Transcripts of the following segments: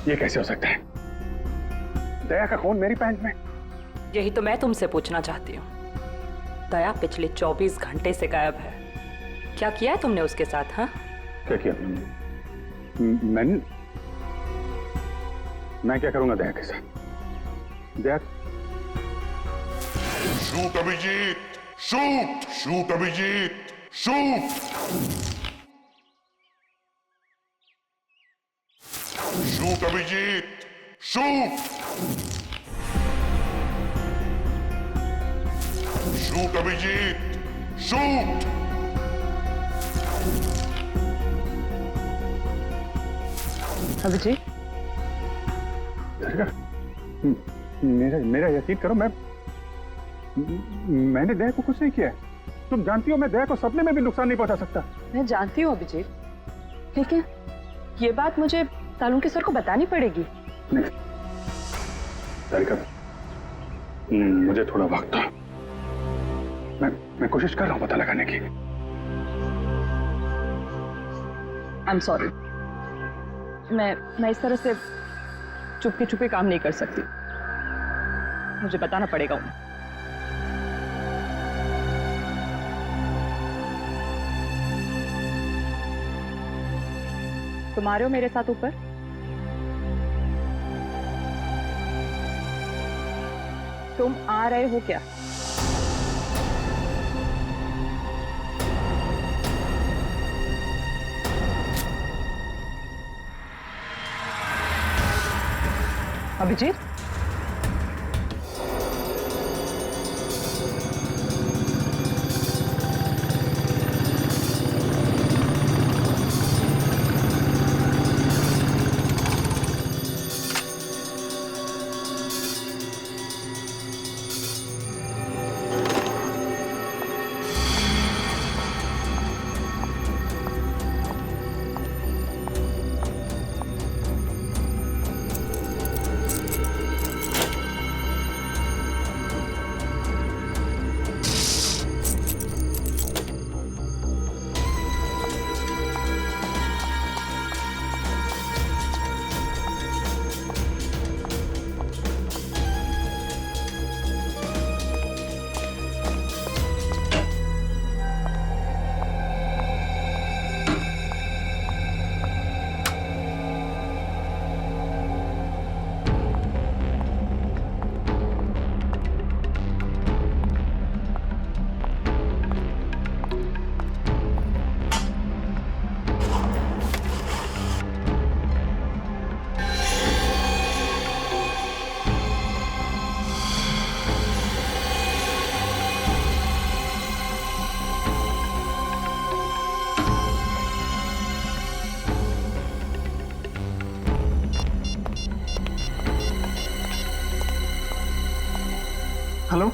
ये कैसे हो सकता है? दया का खून मेरी पैंट में। यही तो मैं तुमसे पूछना चाहती हूँ। दया पिछले 24 घंटे से गायब है। क्या किया है तुमने उसके साथ? हाँ, क्या किया? मैं क्या करूंगा दया के साथ? Daya shoot Abhijit, shoot shoot Abhijit, shoot shoot Abhijit, shoot shoot Abhijit, shoot. Abhijeet, मेरा यकीन करो, मैंने दया को कुछ नहीं किया है। तुम जानती हो मैं दया को सपने में भी नुकसान नहीं पहुंचा सकता। मैं जानती हूँ अभिजीत, लेकिन ये बात मुझे तालुंके सर को बतानी पड़ेगी। नहीं तारिका, मुझे थोड़ा वक्त दो। मैं कोशिश कर रहा हूं पता लगाने की। आई एम सॉरी, मैं इस तरह से चुपके चुपके काम नहीं कर सकती। मुझे बताना पड़ेगा उन्हें। तुम आ रहे हो मेरे साथ ऊपर? तुम आ रहे हो क्या? अभिजीत, हेलो,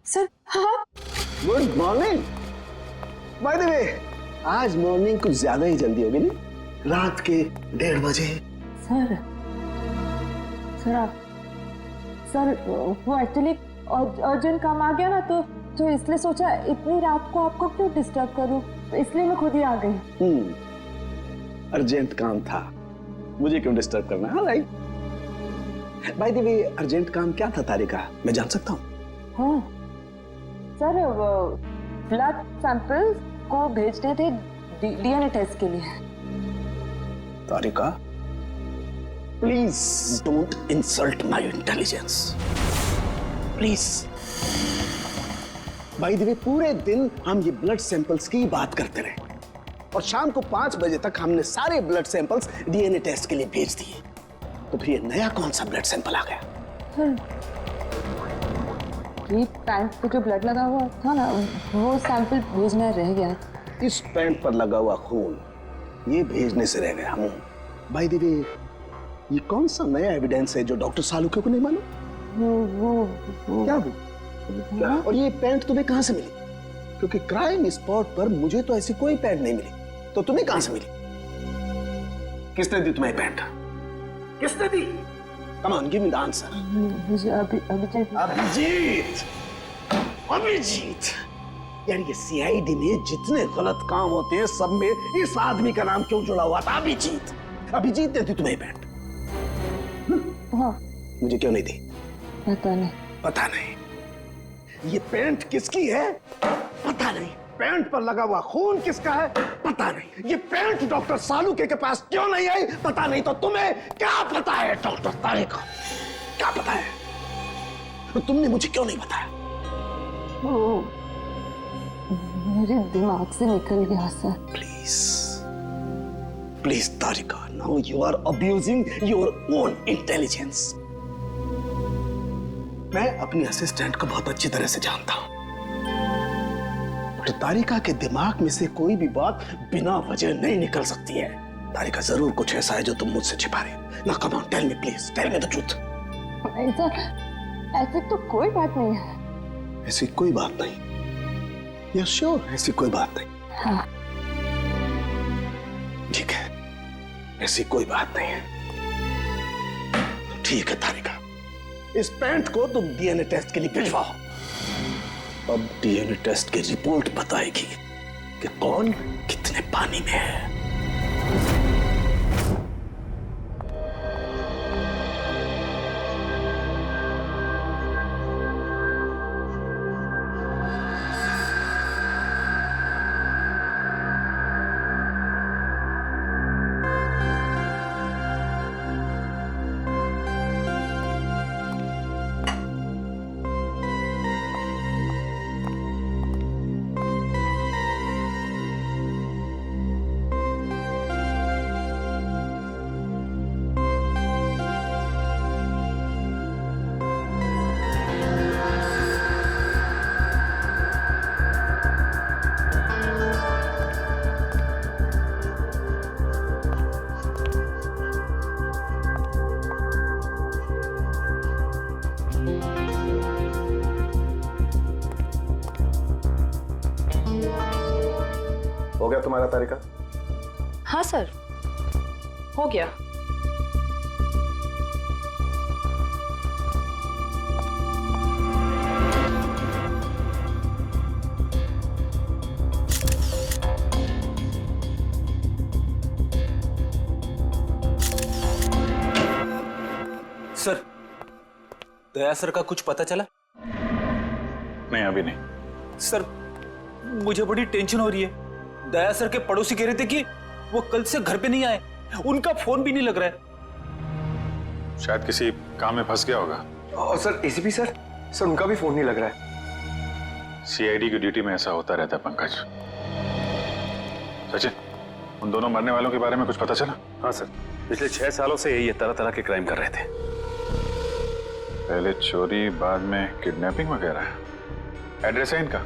सर, हाँ। Good morning. बाय द वे, आज मॉर्निंग कुछ ज्यादा ही जल्दी हो गई नहीं? रात के 1:30 बजे। सर वो एक्चुअली अर्जेंट काम आ गया ना, तो इसलिए सोचा इतनी रात को आपको क्यों डिस्टर्ब करूं, तो इसलिए मैं खुद ही आ गई। अर्जेंट काम था, मुझे क्यों डिस्टर्ब करना? हाँ right. Bye the way, urgent काम क्या था तारिका, मैं जान सकता हूँ? हाँ सर, ब्लड सैंपल्स को भेजने थे डीएनए टेस्ट के लिए। Tarika, please don't insult my intelligence, please. By the way, पूरे दिन हम ये ब्लड सैंपल्स की बात करते रहे और शाम को 5 बजे तक हमने सारे ब्लड सैंपल्स डीएनए टेस्ट के लिए भेज दिए। तो फिर ये नया कौन सा ब्लड सैंपल आ गया? ये पैंट पे जो ब्लड लगा हुआ था ना, वो सैंपल भेजना रह गया। इस पैंट पर लगा हुआ खून ये भेजने से रह गया। बाय द वे, ये कौन सा नया एविडेंस है जो डॉक्टर सालुके को नहीं मालूम? वो क्या वो? क्या? और ये पैंट तुम्हें कहां से मिली? क्योंकि क्राइम स्पॉट पर मुझे तो ऐसी कोई पैंट नहीं मिली, तो तुम्हें कहां से मिली? किसने दी तुम्हें पैंट? किसने दी? Come on, give me the answer. मुझे अभिजीत अभिजीत यार, ये सीआईडी में जितने गलत काम होते हैं सब में इस आदमी का नाम क्यों जुड़ा हुआ था? अभिजीत। अभिजीत ने दी तुम्हें पैंट? हाँ, मुझे क्यों नहीं दी? पता नहीं। पता नहीं। ये पैंट किसकी है? पता नहीं। पैंट पर लगा हुआ खून किसका है? पता नहीं। ये पैंट डॉक्टर सालुके के पास क्यों नहीं आई? पता नहीं। तो तुम्हें क्या पता है डॉक्टर तारिक? क्या पता है? तो तुमने मुझे क्यों नहीं बताया? वो मेरे दिमाग से निकल गया sir. Please please Tarika, now you are abusing your own intelligence. मैं अपनी असिस्टेंट को बहुत अच्छी तरह से जानता हूं। तो तारिका के दिमाग में से कोई भी बात बिना वजह नहीं निकल सकती है। तारिका, जरूर कुछ ऐसा है जो तुम मुझसे छिपा रहे हो। ना, come on, tell me please, tell me the truth. ऐसी तो कोई बात नहीं है। ऐसी कोई बात नहीं? यू श्योर ऐसी कोई बात नहीं? हाँ। ठीक है, ऐसी कोई बात नहीं है। ठीक है तारिका, इस पैंट को तुम डीएनए टेस्ट के लिए भिजवाओ। अब डीएनए टेस्ट की रिपोर्ट बताएगी कि कौन कितने पानी में है। हो गया तुम्हारा तारिका? हाँ सर, हो गया। सर, दया सर का कुछ पता चला? नहीं, अभी नहीं। सर, मुझे बड़ी टेंशन हो रही है। दया सर के पड़ोसी कह रहे थे कि वो कल से घर पे नहीं आए, उनका फोन भी नहीं लग रहा है। शायद किसी काम में फंस गया होगा। और सर एसीपी सर उनका भी फोन नहीं लग रहा है। सीआईडी की ड्यूटी में ऐसा होता रहता है पंकज। सचिन, उन दोनों मरने वालों के बारे में कुछ पता चला? हाँ सर, पिछले 6 सालों से ये तरह तरह के क्राइम कर रहे थे। पहले चोरी, बाद में किडनैपिंग वगैरह। एड्रेस है इनका?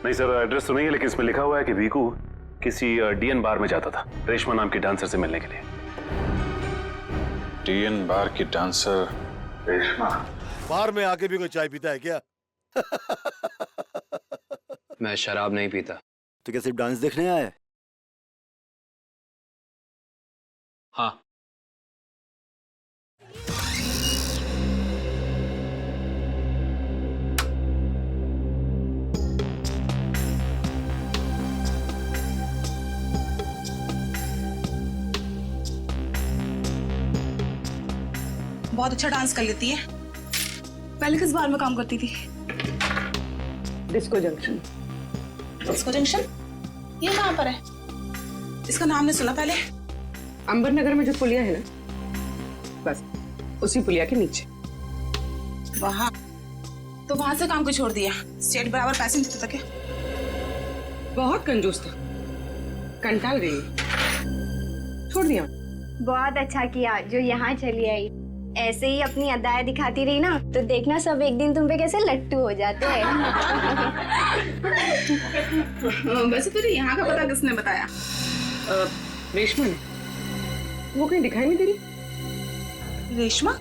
नहीं सर, एड्रेस तो नहीं है, लेकिन इसमें लिखा हुआ है कि वीकू किसी डीएन बार में जाता था रेशमा नाम की डांसर से मिलने के लिए। डीएन बार की डांसर रेशमा? बार में आके भी कोई चाय पीता है क्या? मैं शराब नहीं पीता। तो क्या सिर्फ डांस देखने आया है? हाँ। बहुत अच्छा डांस कर लेती है। पहले किस बार में काम करती थी? Disco junction. Disco junction? ये कहाँ पर है? इसका नाम नहीं सुना पहले। अंबर नगर में जो पुलिया है ना, बस उसी पुलिया के नीचे। वहाँ तो वहां से काम को छोड़ दिया। स्टेट बराबर पैसे नहीं देता क्या? बहुत कंजूस था, कंटाल गई, छोड़ दिया। बहुत अच्छा किया जो यहाँ चली आई। ऐसे ही अपनी अदाएं दिखाती रही ना तो देखना सब एक दिन तुम पे कैसे लट्टू हो जाते हैं। वैसे तुझे यहाँ का पता किसने बताया? रेशमा ने। वो कहीं दिखाई नहीं दे रही। रेशमा?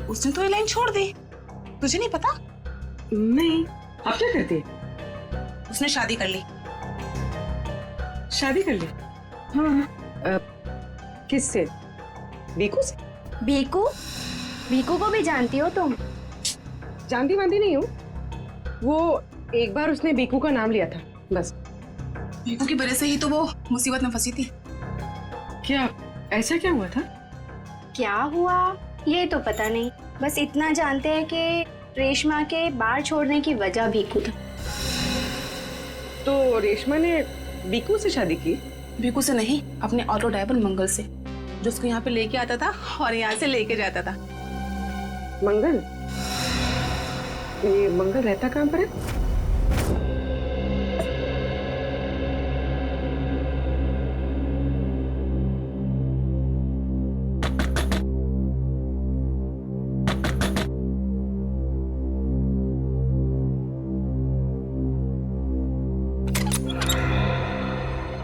उसने तो ये लाइन छोड़ दी, तुझे नहीं पता? नहीं, अब क्या करती है? उसने शादी कर ली। शादी कर ली? हाँ। किससे? बीकू से? भीकू? भीकू को भी जानती हो तुम? जानती वांती नहीं हूँ, वो एक बार उसने बीकू का नाम लिया था बस। भीकू की वजह से ही तो वो मुसीबत में फंसी थी। क्या ऐसा क्या हुआ था? क्या हुआ ये तो पता नहीं, बस इतना जानते हैं कि रेशमा के बाल छोड़ने की वजह भीकू था। तो रेशमा ने बीकू से शादी की? भीकू से नहीं, अपने ऑटो ड्राइवर मंगल से, जो उसको यहाँ पे लेके आता था और यहाँ से लेके जाता था। मंगल? ये मंगल रहता कहाँ पर है?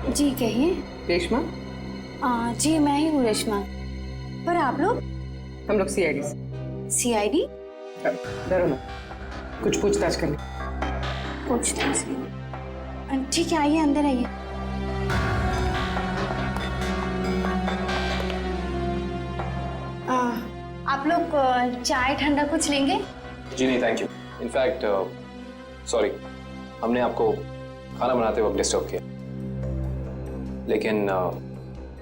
जी कहिए। रेशमा? जी मैं ही हूँ रेशमा। पर आप लोग? हम लोग सीआईडी से। सीआईडी? डरो ना, कुछ पूछताछ करनी। पूछताछ करनी? ठीक है, आइए अंदर आइए। आप लोग चाय ठंडा कुछ लेंगे? जी नहीं थैंक यू। इनफैक्ट सॉरी, हमने आपको खाना बनाते वक्त डिस्टर्ब किया, लेकिन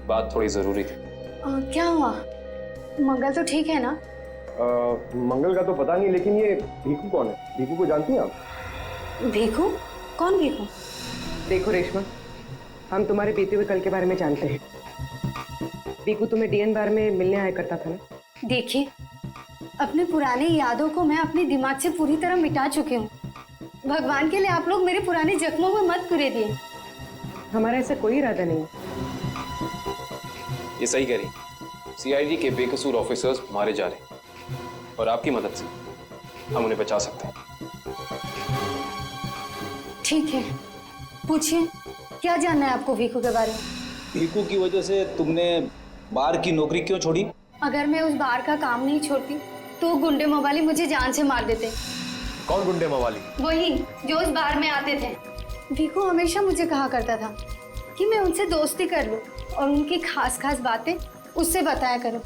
बात थोड़ी जरूरी थी। क्या हुआ? मंगल तो ठीक है ना? मंगल का तो पता नहीं, लेकिन ये भीकू कौन है? भीकू को जानती हैं आप? भीकू? कौन भीकू? देखो रेशमा, हम तुम्हारे बीते हुए कल के बारे में जानते हैं। भीकू तुम्हें डीएन बार में मिलने आया करता था ना? देखिए, अपने पुराने यादों को मैं अपने दिमाग से पूरी तरह मिटा चुकी हूँ। भगवान के लिए आप लोग मेरे पुराने जख्मों में मत कुरे दिए। हमारा ऐसा कोई इरादा नहीं। ये सही कह रही, सीआईडी के बेकसूर ऑफिसर्स मारे जा रहे हैं और आपकी मदद से हम उन्हें बचा सकते हैं। ठीक है, पूछिए, क्या जानना है आपको भीकू के बारे में? भीकू की वजह से तुमने बार की नौकरी क्यों छोड़ी? अगर मैं उस बार का काम नहीं छोड़ती तो गुंडे मवाली मुझे जान से मार देते। कौन गुंडे मवाली? वही जो उस बार में आते थे। भीकू हमेशा मुझे कहा करता था कि मैं उनसे दोस्ती कर लूं और उनकी खास खास बातें उससे बताया करूं,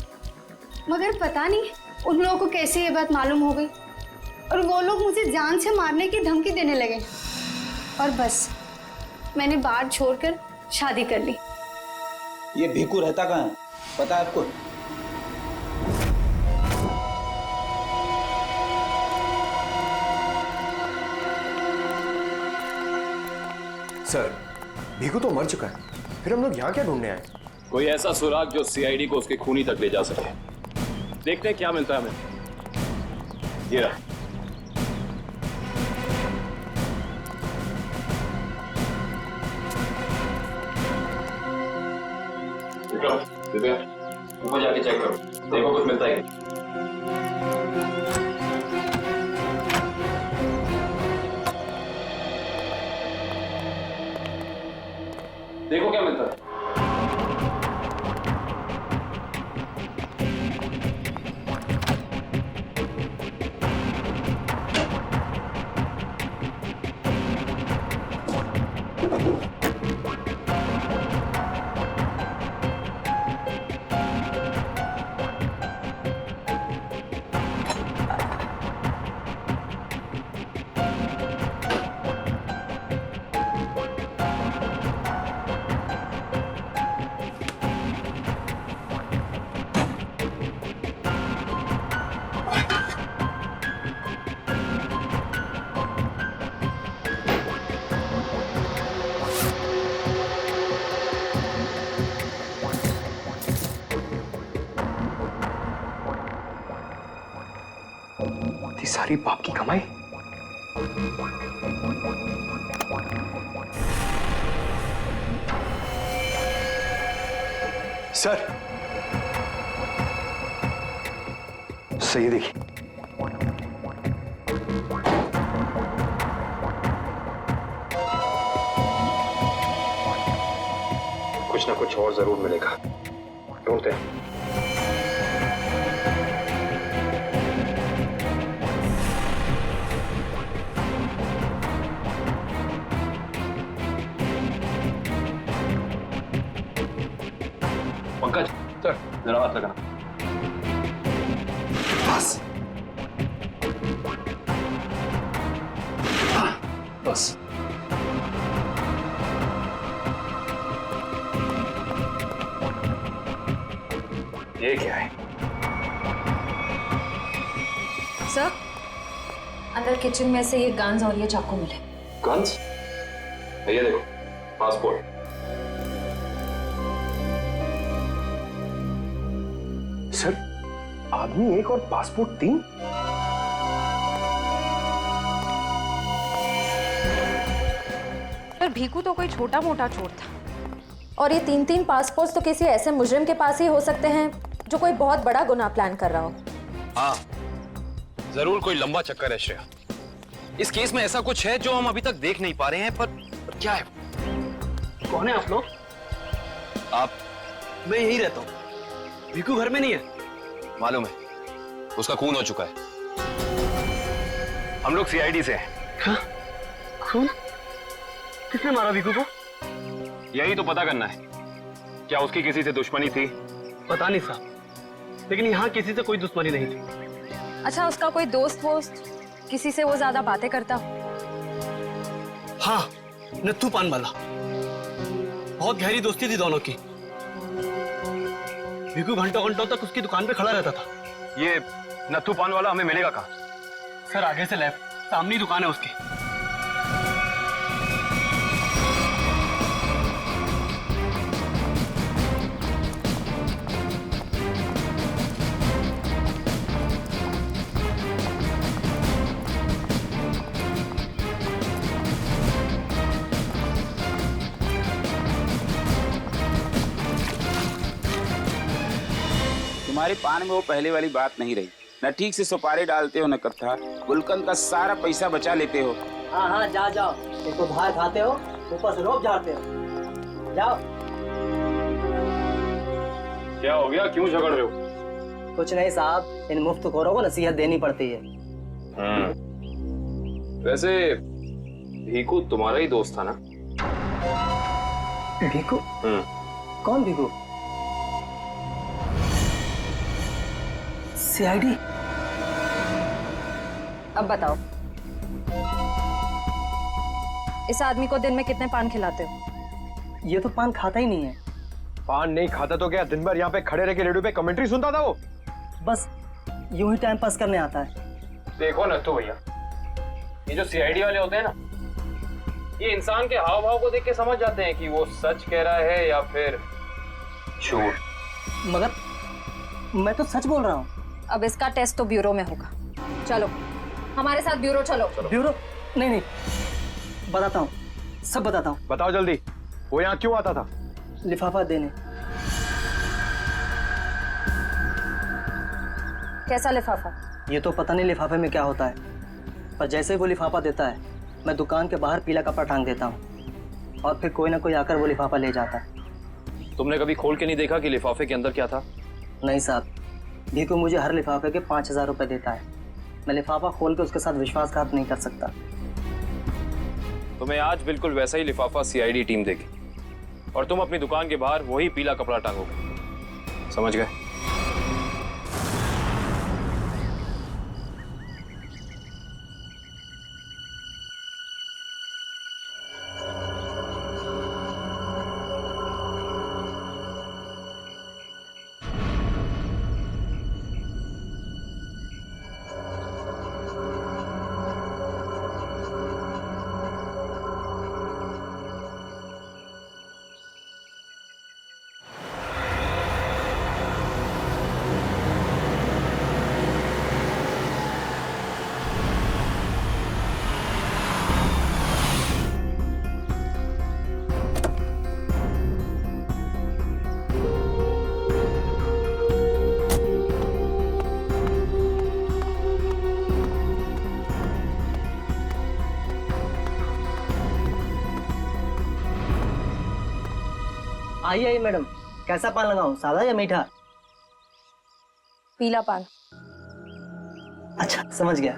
मगर पता नहीं उन लोगों को कैसे ये बात मालूम हो गई और वो लोग मुझे जान से मारने की धमकी देने लगे और बस मैंने बार छोड़कर शादी कर ली। ये भीकू रहता कहाँ है, पता है आपको? सर, भीकू तो मर चुका है, फिर हम लोग यहाँ क्या ढूंढने आए? कोई ऐसा सुराग जो सीआईडी को उसके खूनी तक ले जा सके। देखते हैं क्या मिलता है हमें। ये रहा। ऊपर जाके चेक करो, देखो कुछ मिलता है क्या। देखो क्या मिलता है। सारी बाप की कमाई। सर, सही देखिए। कुछ ना कुछ और जरूर मिलेगा, ढूंढते हैं। लगाना। बस हाँ, बस ये क्या है? सर, अंदर किचन में से ये गन्स और ये चाकू मिले। गन्स? ये देखो, पासपोर्ट। सर, आदमी एक और पासपोर्ट 3? पर भीकू तो कोई छोटा मोटा चोर था, और ये 3-3 पासपोर्ट तो किसी ऐसे मुजरिम के पास ही हो सकते हैं जो कोई बहुत बड़ा गुनाह प्लान कर रहा हो। हाँ, जरूर कोई लंबा चक्कर है श्रेया। इस केस में ऐसा कुछ है जो हम अभी तक देख नहीं पा रहे हैं, पर क्या है? कौन है आप लोग? आप? मैं यहीं रहता हूँ। भीकू घर में नहीं है। मालूम है, उसका खून हो चुका है। हम लोग सीआईडी से हैं। हाँ? खून? किसने मारा भीकू को? यही तो पता करना है। क्या उसकी किसी से दुश्मनी थी? पता नहीं साहब, लेकिन यहाँ किसी से कोई दुश्मनी नहीं थी। अच्छा, उसका कोई दोस्त वोस्त, किसी से वो ज्यादा बातें करता? हाँ, नत्थू पान वाला। बहुत गहरी दोस्ती थी दोनों की। भीकू घंटों घंटों तक उसकी दुकान पे खड़ा रहता था। ये नत्थू पान वाला हमें मिलेगा कहाँ? सर, आगे से लेफ्ट, सामने ही दुकान है उसकी। तुम्हारे पान में वो पहले वाली बात नहीं रही। न ठीक से सुपारी डालते हो न कत्था। गुलकंद का सारा पैसा बचा लेते हो। हाँ हाँ, जाओ जाओ। एक तो बाहर खाते हो, ऊपर से रोब झाड़ते हो। जाओ। क्या हो गया? क्यों झगड़ रहे हो? कुछ नहीं साहब, इन मुफ्तखोरों को नसीहत देनी पड़ती है। वैसे भीकू तुम्हारा ही दोस्त था ना? भीकू? कौन भीकू? सीआईडी? अब बताओ, इस आदमी को दिन में कितने पान खिलाते हो? ये तो पान खाता ही नहीं है। पान नहीं खाता तो क्या दिन भर यहाँ पे खड़े रह के रेडियो पे कमेंट्री सुनता था वो? बस यूं ही टाइम पास करने आता है। देखो नत्थू भैया, ये जो सीआईडी वाले होते हैं ना, ये इंसान के हाव भाव को देख के समझ जाते हैं कि वो सच कह रहा है या फिर झूठ। मगर मैं तो सच बोल रहा हूँ। अब इसका टेस्ट तो ब्यूरो में होगा। चलो हमारे साथ ब्यूरो चलो। ब्यूरो? नहीं नहीं, बताता हूँ, सब बताता हूँ। बताओ जल्दी, वो यहाँ क्यों आता था? लिफाफा देने। कैसा लिफाफा? ये तो पता नहीं लिफाफे में क्या होता है, पर जैसे ही वो लिफाफा देता है, मैं दुकान के बाहर पीला कपड़ा टांग देता हूँ और फिर कोई ना कोई आकर वो लिफाफा ले जाता है। तुमने कभी खोल के नहीं देखा कि लिफाफे के अंदर क्या था? नहीं साहब, भीकू मुझे हर लिफाफे के 5000 रुपए देता है। मैं लिफाफा खोल के उसके साथ विश्वासघात नहीं कर सकता। तुम्हें आज बिल्कुल वैसा ही लिफाफा सीआईडी टीम देगी और तुम अपनी दुकान के बाहर वही पीला कपड़ा टांगोगे। समझ गए? आइए आइए मैडम, कैसा पान लगाऊं, सादा या मीठा? पीला पान। अच्छा, समझ गया।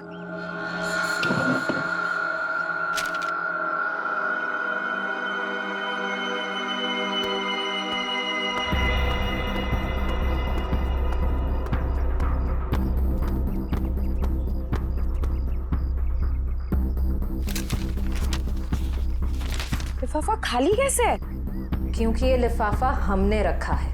लिफाफा खाली कैसे है? क्योंकि ये लिफाफा हमने रखा है।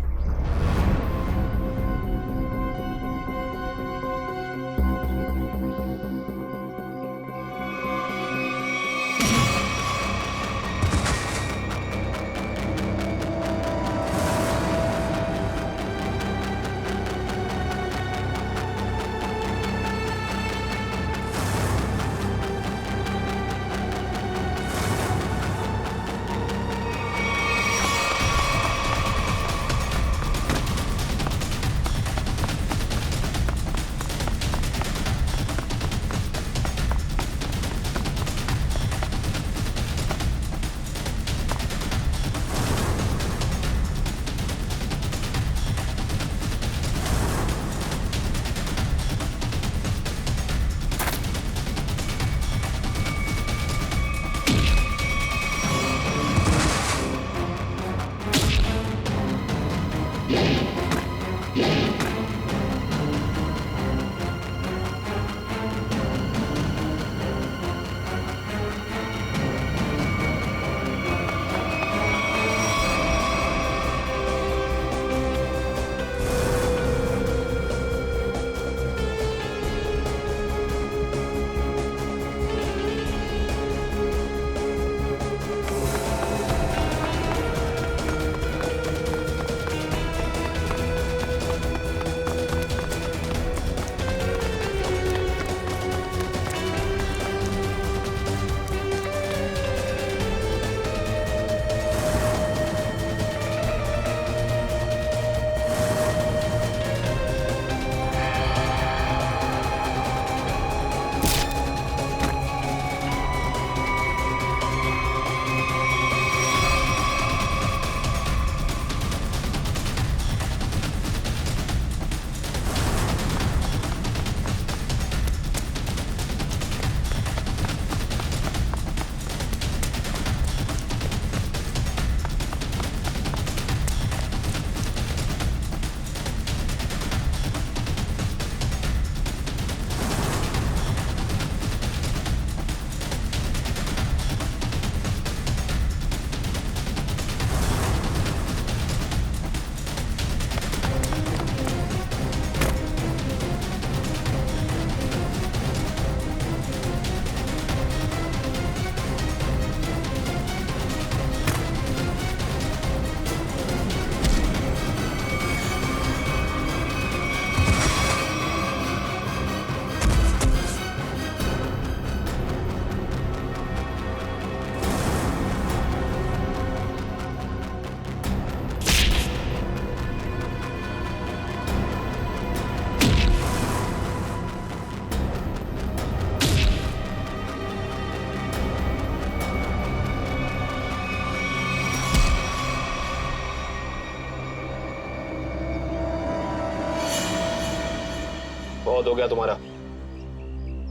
बहुत हो गया तुम्हारा,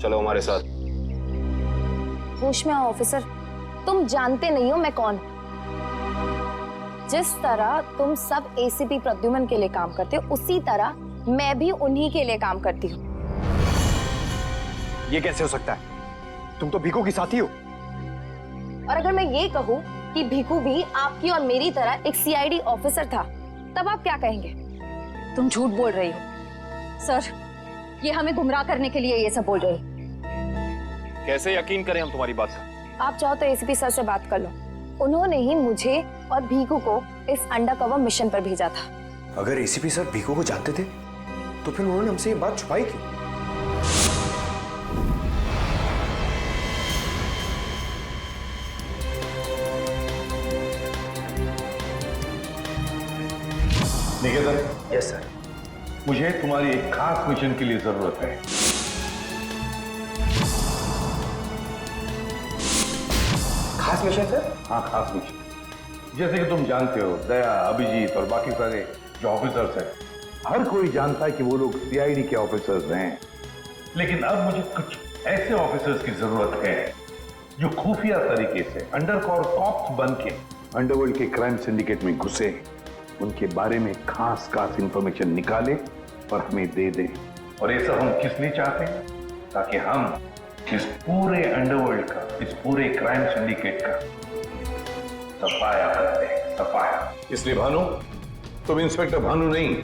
चलो हमारे साथ। होश में आओ ऑफिसर, तुम जानते नहीं हो मैं कौन। जिस तरह तुम सब एसीपी प्रद्युमन के लिए काम करते हो, उसी तरह मैं भी उन्हीं के लिए काम करती हूँ। ये कैसे हो सकता है? तुम तो भीखू की साथी हो। और अगर मैं ये कहूँ कि भीखू भी आपकी और मेरी तरह एक सीआईडी ऑफिसर था, तब आप क्या कहेंगे? तुम झूठ बोल रही हो सर, ये हमें गुमराह करने के लिए ये सब बोल रही। कैसे यकीन करें हम तुम्हारी बात का? आप चाहो तो एसीपी सर से बात कर लो, उन्होंने ही मुझे और भीखू को इस अंडरकवर मिशन पर भेजा था। अगर एसीपी सर भीखू को जानते थे तो फिर उन्होंने हमसे ये बात छुपाई क्यों? निकेतन। Yes sir. मुझे तुम्हारी एक खास मिशन के लिए जरूरत है। खास मिशन सर? हाँ, खास मिशन। जैसे कि तुम जानते हो, दया, अभिजीत और बाकी सारे जो ऑफिसर्स हैं, हर कोई जानता है कि वो लोग सीआईडी के ऑफिसर्स हैं। लेकिन अब मुझे कुछ ऐसे ऑफिसर्स की जरूरत है जो खुफिया तरीके से अंडरकवर कॉप्स बन के अंडरवर्ल्ड के क्राइम सिंडिकेट में घुसे, उनके बारे में खास इंफॉर्मेशन निकाले और हमें दे दें। और ये सब हम किस लिए चाहते हैं? ताकि हम इस पूरे अंडरवर्ल्ड का, इस पूरे क्राइम सिंडिकेट का सफाया करते हैं, सफाया। इसलिए भानु, तुम इंस्पेक्टर भानु नहीं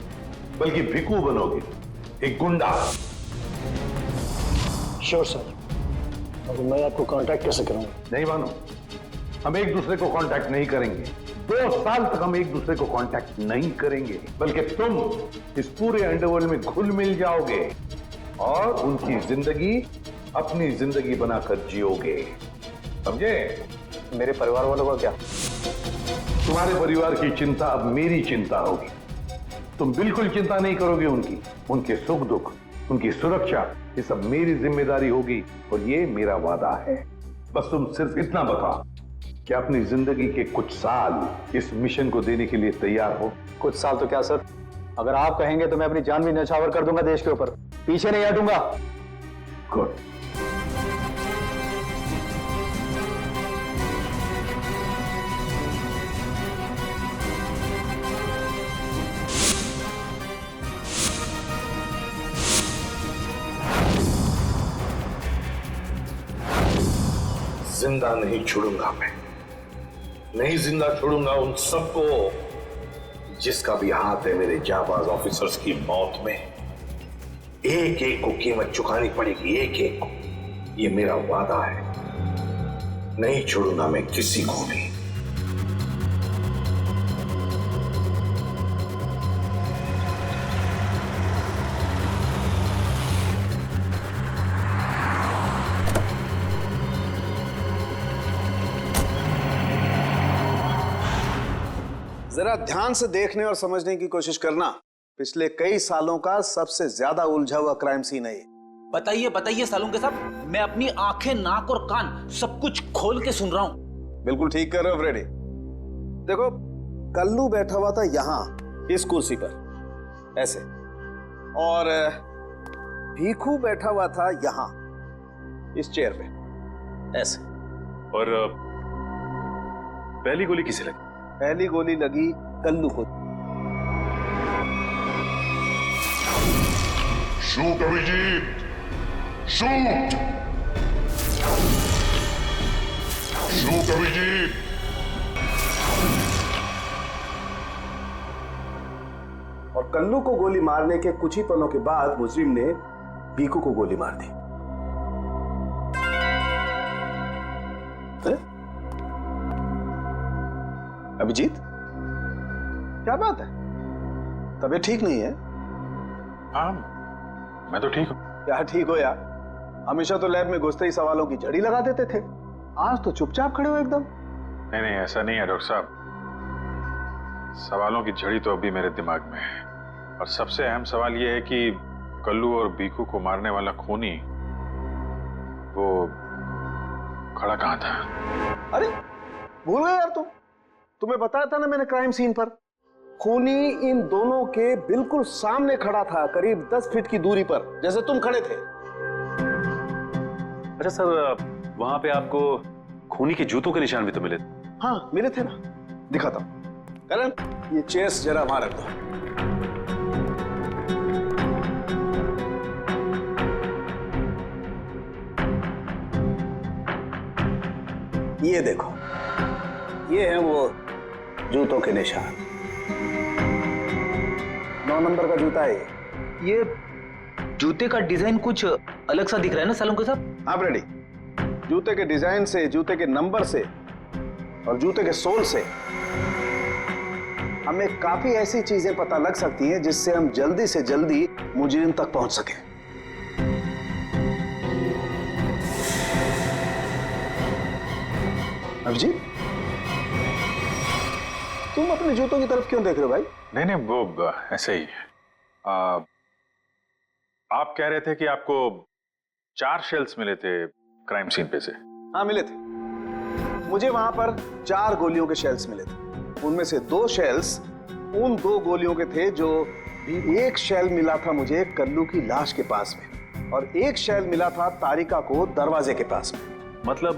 बल्कि भिकू बनोगे, एक गुंडा। Sure sir. अब मैं आपको कांटेक्ट कैसे करूंगा? नहीं भानु, हम एक दूसरे को कांटेक्ट नहीं करेंगे। 2 साल तक हम एक दूसरे को कांटेक्ट नहीं करेंगे, बल्कि तुम इस पूरे अंडरवर्ल्ड में घुल मिल जाओगे और उनकी जिंदगी अपनी जिंदगी बनाकर जियोगे, समझे? मेरे परिवार वालों का क्या? तुम्हारे परिवार की चिंता अब मेरी चिंता होगी। तुम बिल्कुल चिंता नहीं करोगे उनकी, उनके सुख दुख, उनकी सुरक्षा, ये सब मेरी जिम्मेदारी होगी और ये मेरा वादा है। बस तुम सिर्फ इतना बताओ कि अपनी जिंदगी के कुछ साल इस मिशन को देने के लिए तैयार हो। कुछ साल तो क्या सर, अगर आप कहेंगे तो मैं अपनी जान भी न्यौछावर कर दूंगा देश के ऊपर, पीछे नहीं हटूंगा। गुड। जिंदा नहीं छोड़ूंगा मैं, नहीं जिंदा छोड़ूंगा उन सबको जिसका भी हाथ है मेरे जाबाज ऑफिसर्स की मौत में। एक एक को कीमत चुकानी पड़ेगी, एक एक को। ये मेरा वादा है, नहीं छोड़ूंगा मैं किसी को भी। जरा ध्यान से देखने और समझने की कोशिश करना। पिछले कई सालों का सबसे ज्यादा उलझा हुआ क्राइम सीन है ये। बताइए बताइए सालून के साहब, मैं अपनी आंखें, नाक और कान सब कुछ खोल के सुन रहा हूं। बिल्कुल ठीक कर रहे हो फ्रेडी। देखो, कल्लू बैठा हुआ था यहां इस कुर्सी पर ऐसे, और भीखू बैठा हुआ था यहां इस चेयर पे ऐसे। और पहली गोली किसे लगी? पहली गोली लगी कल्लू को। Shoot Abhijit, shoot, shoot Abhijit. और कल्लू को गोली मारने के कुछ ही पलों के बाद मुजरिम ने भीखू को गोली मार दी। अभिजीत, क्या बात है? तबीयत ठीक नहीं है? हाँ, मैं तो ठीक हूँ। क्या ठीक हो यार? हमेशा तो लैब में घुसते ही सवालों की झड़ी लगा देते थे, आज तो चुपचाप खड़े हो एकदम। नहीं नहीं, ऐसा नहीं है डॉक्टर साहब। सवालों की झड़ी तो अभी मेरे दिमाग में है, और सबसे अहम सवाल यह है कि कल्लू और भीखू को मारने वाला खूनी वो खड़ा कहाँ था? अरे भूल गए यार, तुम्हें बताया था ना मैंने क्राइम सीन पर। खूनी इन दोनों के बिल्कुल सामने खड़ा था, करीब 10 फीट की दूरी पर, जैसे तुम खड़े थे। अच्छा सर, वहां पे आपको खूनी के जूतों के निशान भी तो मिले? हाँ मिले थे ना, दिखाता हूं। करण, ये चेयर्स जरा वहां रख दो। ये देखो, ये है वो जूतों के निशान। 9 नंबर का जूता है ये। जूते का डिजाइन कुछ अलग सा दिख रहा है ना सालून के साहब? हाँ रेडी। जूते के डिजाइन से, जूते के नंबर से और जूते के सोल से हमें काफी ऐसी चीजें पता लग सकती हैं जिससे हम जल्दी से जल्दी मुजरिम तक पहुंच सकें। अभिजीत, तुम अपने जूतों की तरफ क्यों देख रहे हो भाई? नहीं नहीं, वो ऐसे ही। आप कह रहे थे कि आपको 4 शेल्स मिले थे क्राइम सीन पे से? हाँ मिले थे, मुझे वहां पर 4 गोलियों के शेल्स मिले थे। उनमें से 2 शेल्स उन 2 गोलियों के थे जो एक शेल मिला था मुझे कल्लू की लाश के पास में, और एक शेल मिला था तारिका को दरवाजे के पास में। मतलब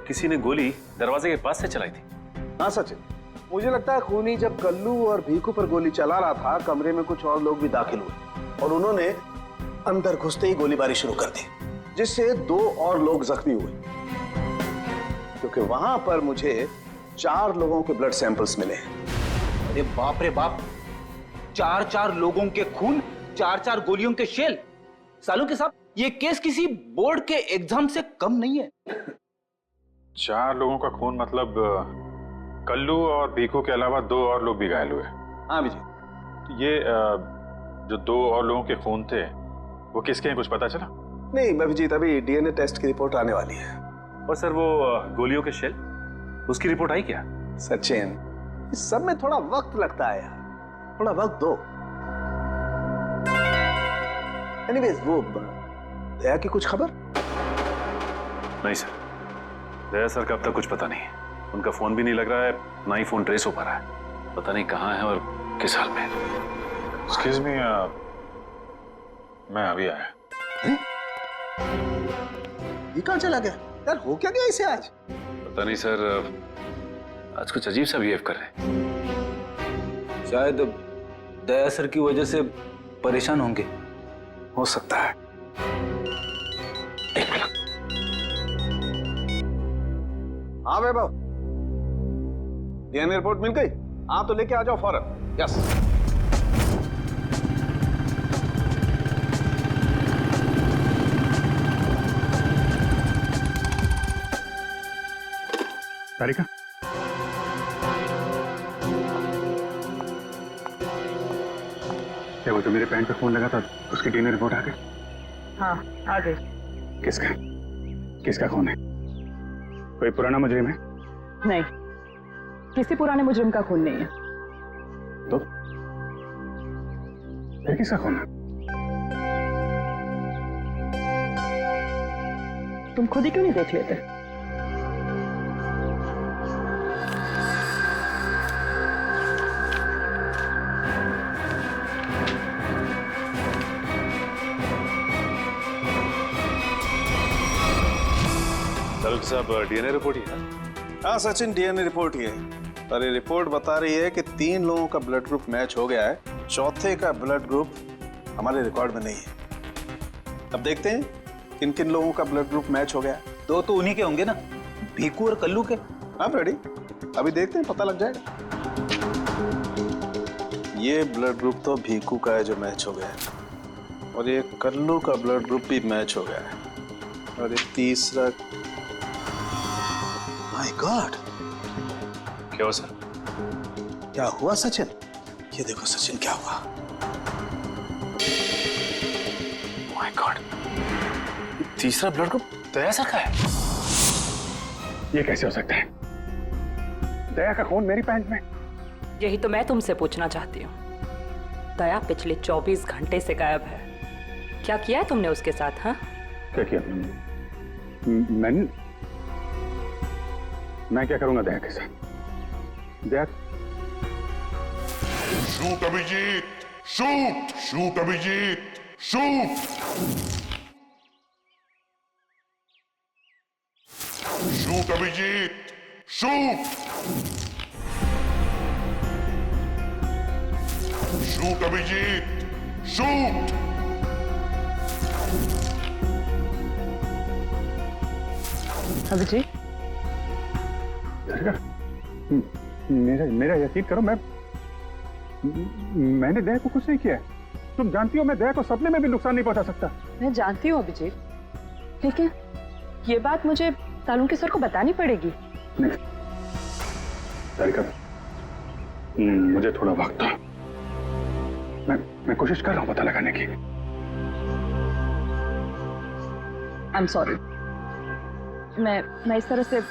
किसी ने गोली दरवाजे के पास से चलाई थी? हाँ सचिन, मुझे लगता है खूनी जब कल्लू और भीखू पर गोली चला रहा था, कमरे में कुछ और लोग भी दाखिल हुए और उन्होंने अंदर घुसते ही गोलीबारी शुरू कर दी, जिससे 2 और लोग जख्मी हुए। क्योंकि वहां पर मुझे 4 लोगों के ब्लड सैंपल्स मिले। अरे बाप रे बाप, 4 लोगों के खून, 4 गोलियों के शेल। सालू के साहब, ये केस किसी बोर्ड के एग्जाम से कम नहीं है। 4 लोगों का खून मतलब कल्लू और भीखू के अलावा 2 और लोग भी घायल हुए। हाँ विजय। तो ये जो 2 और लोगों के खून थे वो किसके हैं, कुछ पता चला? नहीं अभिजीत, अभी डीएनए टेस्ट की रिपोर्ट आने वाली है। और सर वो गोलियों के शेल, उसकी रिपोर्ट आई क्या? सचिन, इस सब में थोड़ा वक्त लगता है यार, थोड़ा वक्त दो। एनीवेज, वो दया की कुछ खबर? नहीं सर, दया सर का अब तक कुछ पता नहीं। उनका फोन भी नहीं लग रहा है, ना ही फोन ट्रेस हो पा रहा है। पता नहीं कहाँ है और किस हाल में। एक्सक्यूज मी, मैं अभी आया। ये कहाँ चला गया यार? हो क्या गया इसे आज? पता नहीं सर, आज कुछ अजीब सा बिहेव कर रहे हैं। शायद दया सर की वजह से परेशान होंगे। हो सकता है। हाँ वैभव, डीएनए रिपोर्ट मिल गई? हाँ तो लेके आ जाओ फौरन। यस। तारिका, क्या वो जो मेरे पैंट पे फोन लगा था उसकी डीएनए रिपोर्ट आ गई? हाँ आ गई। किसका किसका खून है? कोई पुराना मुजरिम है? नहीं, किसी पुराने मुजरिम का खून नहीं है। तो फिर किसका खून है? तुम खुद ही क्यों नहीं देख लेते? साहब, डीएनए रिपोर्ट ही है? हाँ सचिन, डीएनए रिपोर्ट ही है, पर ये रिपोर्ट बता रही है कि 3 लोगों का ब्लड ग्रुप मैच हो गया है, चौथे का ब्लड ग्रुप हमारे रिकॉर्ड में नहीं है। अब देखते हैं किन किन लोगों का ब्लड ग्रुप मैच हो गया। 2 तो उन्हीं के होंगे ना, भीखू और कल्लू के। हाँ रेडी, अभी देखते हैं, पता लग जाएगा। ये ब्लड ग्रुप तो भीखू का है जो मैच हो गया है, और ये कल्लू का ब्लड ग्रुप भी मैच हो गया है, और ये तीसरा। माय गॉड, क्या हुआ सर? क्या हुआ सचिन? ये देखो सचिन, क्या हुआ? माय गॉड, तीसरा ब्लड ग्रुप दया सर का है। ये कैसे हो सकता है? दया का खून मेरी पैंट में। यही तो मैं तुमसे पूछना चाहती हूँ। दया पिछले 24 घंटे से गायब है। क्या किया है तुमने उसके साथ? हाँ, क्या किया? मैं क्या करूंगा दया के साथ? Daya, shoot Abhijit, shoot, shoot Abhijit, shoot, shoot Abhijit, shoot, shoot Abhijit, shoot. Abhijeet, मेरा यकीन करो, मैंने दया को कुछ नहीं किया। तुम जानती हो मैं दया को सपने में भी नुकसान नहीं पहुंचा सकता। मैं जानती हूँ अभिजीत, लेकिन ये बात मुझे तालुंके सर को बतानी पड़ेगी। नहीं तारिका, मुझे थोड़ा वक्त दो। मैं कोशिश कर रहा हूं पता लगाने की। आई एम सॉरी, मैं इस तरह से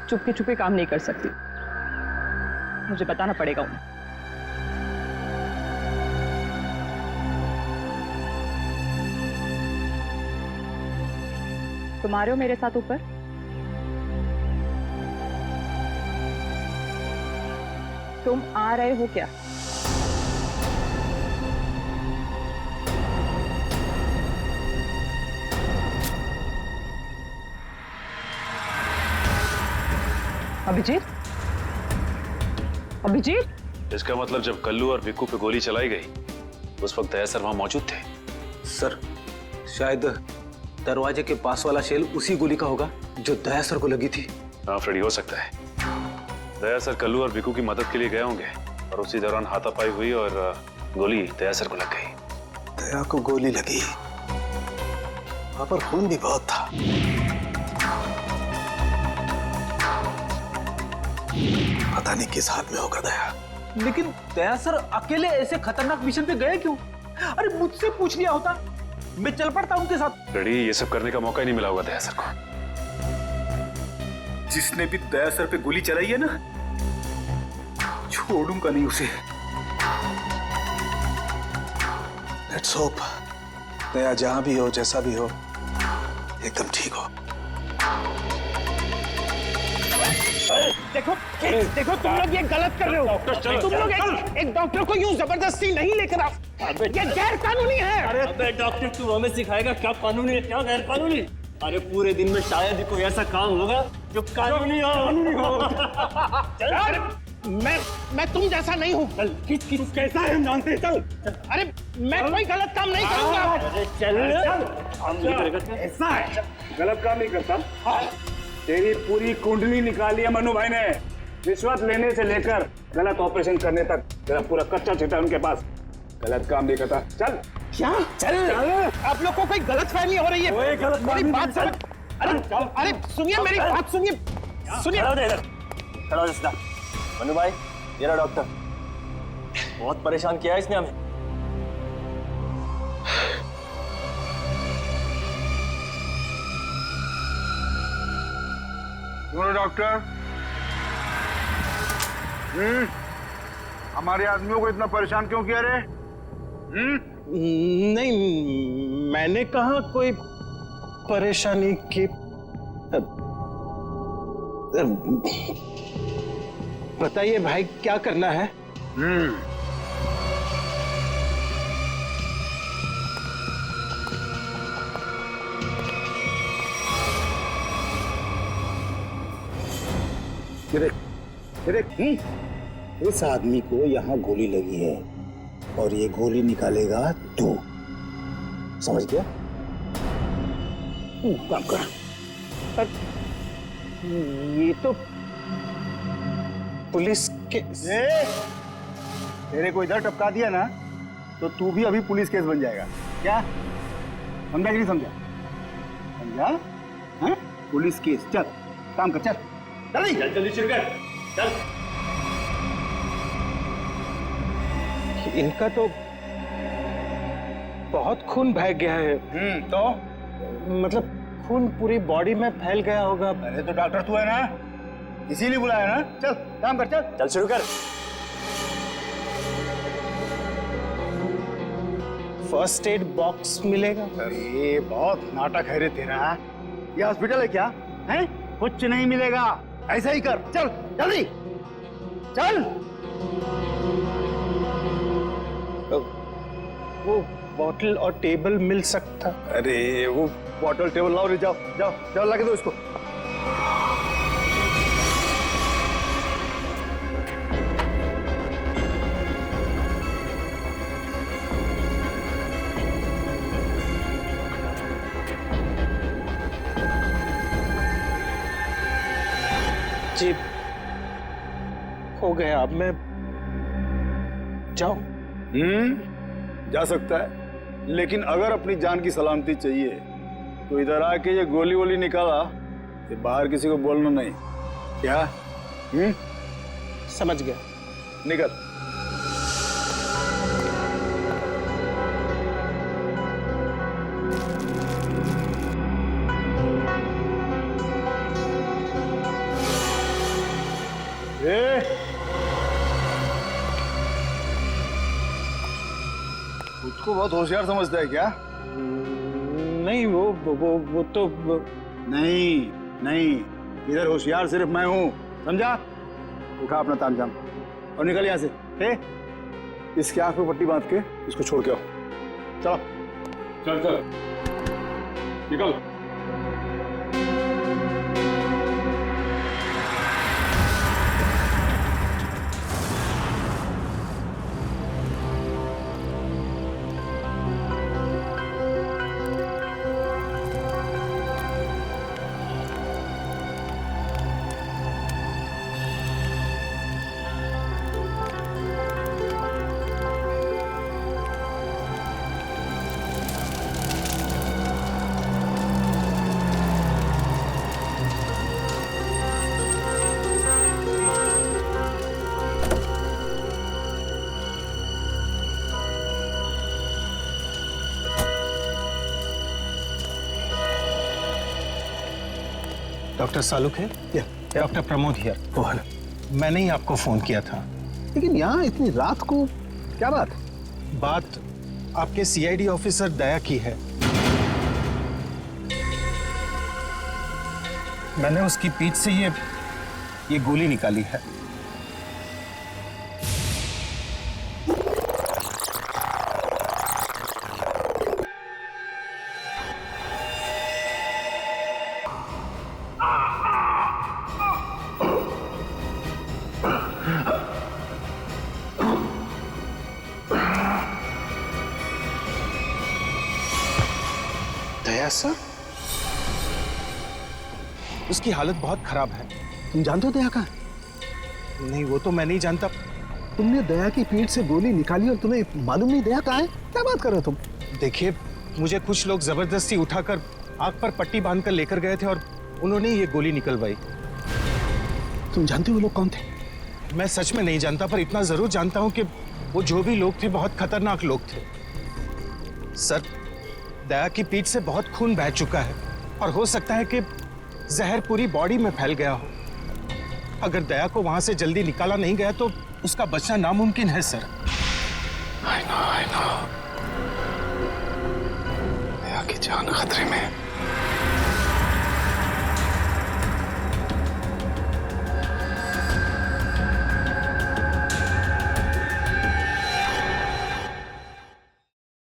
चुपके चुपके काम नहीं कर सकती। मुझे बताना पड़ेगा उन्हें। तुम आ रहे हो मेरे साथ ऊपर? तुम आ रहे हो क्या? अभिजीत, अभिजीत, इसका मतलब जब कल्लू और भिक्कू पे गोली चलाई गई उस वक्त दया सर वहां मौजूद थे? सर, शायद दरवाजे के पास वाला शेल उसी गोली का होगा जो दया सर को लगी थी। हाँ फ्रेडी, हो सकता है। दया सर कल्लू और भिकू की मदद के लिए गए होंगे और उसी दौरान हाथापाई हुई और गोली दया सर को लग गई। दया को गोली लगी, वहां पर खून भी बहुत था। पता नहीं किस हाल में होगा दया। लेकिन दया सर अकेले ऐसे खतरनाक मिशन पे गए क्यों? अरे मुझसे पूछ लिया होता, मैं चल पड़ता उनके साथ। रेडी, ये सब करने का मौका ही नहीं मिला होगा दया सर को। जिसने भी दया सर पे गोली चलाई है ना, छोड़ूंगा नहीं उसे। लेट्स होप दया जहां भी हो, जैसा भी हो, एकदम ठीक हो। देखो देखो, तुम लोग ये गलत कर रहे हो। तुम लोग एक डॉक्टर को यूं जबरदस्ती नहीं लेकर आओ, ये गैर कानूनी है। अरे डॉक्टर, तू हमें सिखाएगा क्या कानूनी है क्या गैर कानूनी? अरे पूरे दिन में शायद ही कोई ऐसा काम होगा जो कानूनी हो। अरे मैं तुम जैसा नहीं हूँ। किस कैसा है हम जानते हैं। चल। अरे मैं कोई गलत काम नहीं करूंगा। अरे चल। ऐसा है, गलत काम नहीं करता। तेरी पूरी कुंडली निकाली है मनु भाई ने, रिश्वत लेने से लेकर गलत ऑपरेशन करने तक तेरा पूरा कच्चा चिट्ठा उनके पास। गलत काम नहीं करता। चल। क्या? चल। आप लोग को कोई गलत फहमी हो रही है। मेरी बात समझ। अरे सुनिए, मेरी बात सुनिए। खड़ा हो सीधा। मनु भाई, ये रहा डॉक्टर। बहुत परेशान किया है इसने हमें। डॉक्टर, हमारे आदमियों को इतना परेशान क्यों किया रे? नहीं, मैंने कहा कोई परेशानी की। बताइए भाई, क्या करना है? इस आदमी को यहाँ गोली लगी है और ये गोली निकालेगा तू, समझ गया? काम कर। ये तो पुलिस के तेरे को इधर टपका दिया ना तो तू भी अभी पुलिस केस बन जाएगा। क्या समझा कि नहीं समझा? समझा? हाँ? Police case. चल काम कर, चल जल्दी शुरू कर। चल। इनका तो बहुत खून बह गया है। तो मतलब खून पूरी बॉडी में फैल गया होगा। अरे तो डॉक्टर तू है ना, इसीलिए बुलाया ना। चल काम कर, चल। चल शुरू कर। फर्स्ट एड बॉक्स मिलेगा? अरे बहुत नाटक है रे तेरा। ये हॉस्पिटल है क्या? है? कुछ नहीं मिलेगा, ऐसा ही कर। चल जल्दी चल। वो बॉटल और टेबल मिल सकता? अरे वो बॉटल टेबल लाओ रे, जाओ जाओ जाओ, लगा दो इसको। जी हो गया, अब मैं जाऊं? जा सकता है, लेकिन अगर अपनी जान की सलामती चाहिए तो इधर आके ये गोली वोली निकाला, ये बाहर किसी को बोलना नहीं। क्या? समझ गया। निकल। खुद को बहुत होशियार समझता है क्या? नहीं, वो तो नहीं नहीं, इधर होशियार सिर्फ मैं हूँ, समझा? उठा अपना तामझाम और निकल यहाँ से। इसके आंख पे पट्टी बांध के इसको छोड़ के आओ। चलो चल चल निकल। डॉक्टर सालुक है? Doctor Pramod here. मैंने ही आपको फोन किया था। लेकिन यहाँ इतनी रात को क्या बात? बात आपके सीआईडी ऑफिसर दया की है। मैंने उसकी पीठ से ये गोली निकाली है। दया सर? उसकी हालत बहुत खराब है। तुम जानते हो दया का? नहीं, वो तो मैं नहीं जानता। तुमने दया की पीठ से गोली निकाली और तुम्हें मालूम नहीं दया कहाँ है? क्या बात कर रहे हो तुम? देखिए, मुझे कुछ लोग जबरदस्ती उठाकर आंख पर पट्टी बांधकर लेकर गए थे और उन्होंने ये गोली निकलवाई। तुम जानते हो वो लोग कौन थे? मैं सच में नहीं जानता, पर इतना जरूर जानता हूं कि वो जो भी लोग थे बहुत खतरनाक लोग थे। सर, दया की पीठ से बहुत खून बह चुका है और हो सकता है कि जहर पूरी बॉडी में फैल गया हो। अगर दया को वहां से जल्दी निकाला नहीं गया तो उसका बचना नामुमकिन है सर। I know. दया की जान खतरे में है।